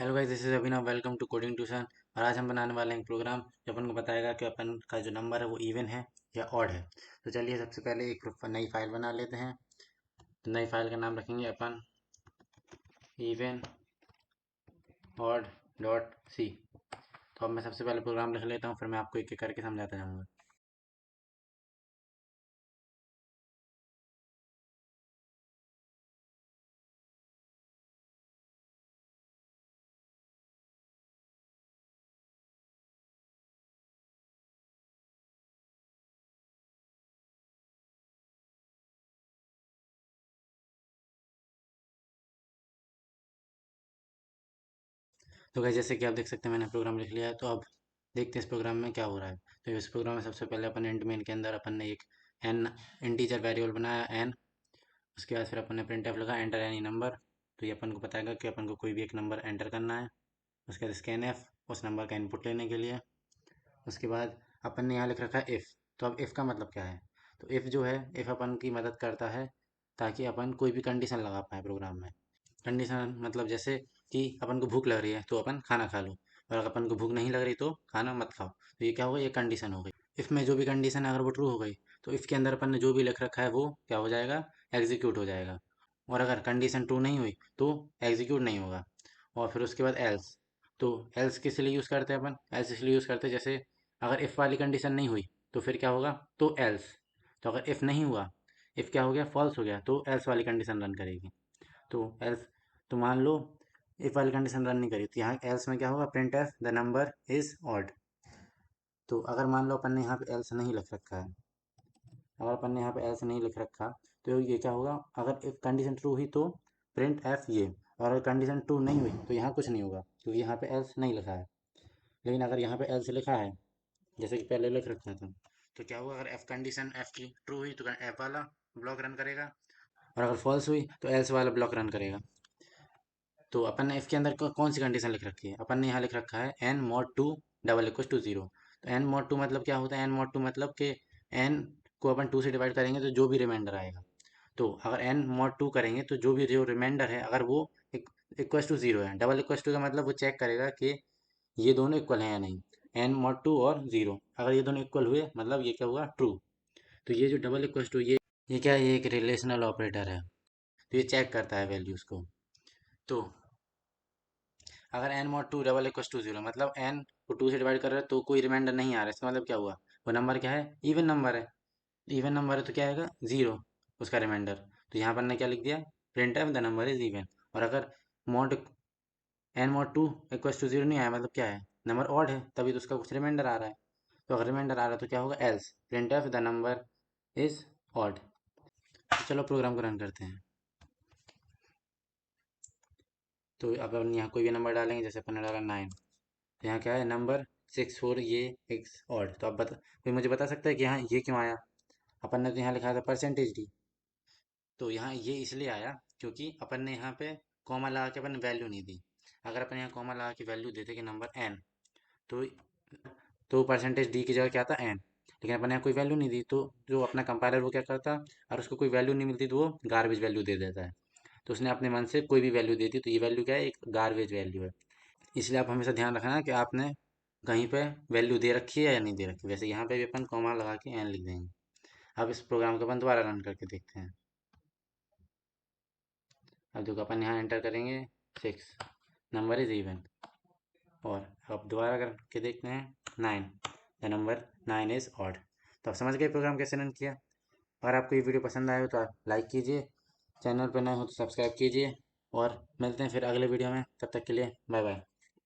Hello guys, this is Abhinav. Welcome to coding tuition. और आज हम बनाने वाले हैं एक प्रोग्राम जो अपन को बताएगा कि अपन का जो नंबर है वो इवन है या ऑड है। तो चलिए सबसे पहले एक नई फाइल बना लेते हैं। तो नई फाइल का नाम रखेंगे अपन इवन ऑड डॉट सी। तो अब मैं सबसे पहले प्रोग्राम लिख लेता हूँ, फिर मैं आपको एक एक करके समझाता जाऊँगा। तो गाइस, जैसे कि आप देख सकते हैं मैंने प्रोग्राम लिख लिया है। तो अब देखते हैं इस प्रोग्राम में क्या हो रहा है। तो इस प्रोग्राम में सबसे पहले अपन इंट मेन के अंदर अपन ने एक एन इंटीजर वेरिएबल बनाया एन। उसके बाद फिर अपन ने प्रिंट एफ लगा एंटर एनी नंबर। तो ये अपन को बताएगा कि अपन को कोई भी एक नंबर एंटर करना है। उसके बाद स्कैन एफ उस नंबर का इनपुट लेने के लिए। उसके बाद अपन ने यहाँ लिख रखा है इफ़। तो अब इफ़ का मतलब क्या है? तो इफ़ जो है, इफ़ अपन की मदद करता है ताकि अपन कोई भी कंडीशन लगा पाए प्रोग्राम में। कंडीशन मतलब जैसे कि अपन को भूख लग रही है तो अपन खाना खा लो, और अगर अपन को भूख नहीं लग रही तो खाना मत खाओ। तो ये क्या होगा, ये कंडीशन हो गई। इफ़ में जो भी कंडीशन है अगर वो ट्रू हो गई तो इफ़ के अंदर अपन ने जो भी लिख रखा है वो क्या हो जाएगा, एग्जीक्यूट हो जाएगा। और अगर कंडीशन ट्रू नहीं हुई तो एग्जीक्यूट नहीं होगा। और फिर उसके बाद एल्स। तो एल्स किस लिए यूज़ करते हैं अपन? एल्स इसलिए यूज़ करते हैं जैसे अगर इफ़ वाली कंडीशन नहीं हुई तो फिर क्या होगा, तो एल्स। तो अगर इफ़ नहीं हुआ, इफ़ क्या हो गया, फॉल्स हो गया, तो एल्स वाली कंडीशन रन करेगी। तो एल्स, तो मान लो इफ़ वाली कंडीशन रन नहीं करी तो यहाँ एल्स में क्या होगा, print F the number is odd. तो अगर मान लो अपन ने यहाँ पे एल्स नहीं लिख रखा है, अगर अपन ने यहाँ पे एल्स नहीं लिख रखा तो ये क्या होगा, अगर इफ कंडीशन ट्रू हुई तो प्रिंट एफ ये। और अगर कंडीशन ट्रू नहीं हुई तो यहाँ कुछ नहीं होगा क्योंकि यहाँ पे एल्स नहीं लिखा है। लेकिन अगर यहाँ पे एल्स लिखा है जैसे कि पहले लिख रखा था, तो क्या हुआ, अगर एफ कंडीशन एफ की ट्रू हुई तो एफ वाला ब्लॉक रन करेगा, और अगर फॉल्स हुई तो एल्स वाला ब्लॉक रन करेगा। तो अपन ने इसके अंदर कौन सी कंडीशन लिख रखी है? अपन ने यहाँ लिख रखा है N mod two double equal to zero. तो एन मॉड टू मतलब क्या होता है? एन मॉड टू मतलब कि एन को अपन टू से डिवाइड करेंगे तो जो भी रिमाइंडर आएगा, तो अगर एन मॉड टू करेंगे तो जो भी जो रिमाइंडर है अगर वो इक्वल टू जीरो है, डबल इक्वल टू का मतलब वो चेक करेगा कि ये दोनों इक्वल हैं या नहीं। एन मॉड टू और जीरो, अगर ये दोनों इक्वल हुए मतलब ये क्या हुआ, ट्रू। तो ये जो डबल इक्वल टू ये क्या है, ये एक रिलेशनल ऑपरेटर है। तो ये चेक करता है वैल्यूज को। तो अगर N mod two double equal to zero मतलब एन को टू से डिवाइड कर रहे हैं तो कोई रिमाइंडर नहीं आ रहा है, इसका मतलब क्या हुआ, वो नंबर क्या है, इवन नंबर है। इवन नंबर है तो क्या आएगा, जीरो उसका रिमाइंडर। तो यहाँ पर ने क्या लिख दिया, print F the number is even. और अगर mod N mod two equal to zero नहीं आया मतलब क्या है, नंबर ऑड है, तभी तो उसका कुछ रिमाइंडर आ रहा है। तो अगर रिमाइंडर आ रहा है तो क्या होगा, else print F the number is odd. तो चलो प्रोग्राम को रन करते हैं। तो अब अपन यहाँ कोई भी नंबर डालेंगे, जैसे अपन ने डाला 9। तो यहाँ क्या है, नंबर 6 4 ये एक्स ऑड। तो अब बता, कोई मुझे बता सकता है कि यहाँ ये क्यों आया? अपन ने तो यहाँ लिखा था परसेंटेज डी। तो यहाँ ये इसलिए आया क्योंकि अपन ने यहाँ पे कॉमा लगा के अपन वैल्यू नहीं दी। अगर अपन यहाँ कॉमा लगा के वैल्यू देते कि नंबर एन, तो परसेंटेज डी की जगह क्या आता, एन। लेकिन अपन यहाँ कोई वैल्यू नहीं दी तो जो अपना कंपाइलर वो क्या करता, और उसको कोई वैल्यू नहीं मिलती तो वो गार्बेज वैल्यू दे देता है। तो उसने अपने मन से कोई भी वैल्यू दे दी, तो ये वैल्यू क्या है, एक गार्बेज वैल्यू है। इसलिए आप हमेशा ध्यान रखना कि आपने कहीं पे वैल्यू दे रखी है या नहीं दे रखी। वैसे यहाँ पे भी अपन कॉमा लगा के एन लिख देंगे। अब इस प्रोग्राम को अपन दोबारा रन करके देखते हैं। अब देखो अपन यहाँ एंटर करेंगे 6, नंबर इज इवन। और अब दोबारा करके देखते हैं 9, द नंबर 9 इज ऑड। तो आप समझ गए प्रोग्राम कैसे रन किया। अगर आपको ये वीडियो पसंद आए हो तो आप लाइक कीजिए, चैनल पर नए हो तो सब्सक्राइब कीजिए, और मिलते हैं फिर अगले वीडियो में। तब तक के लिए बाय बाय।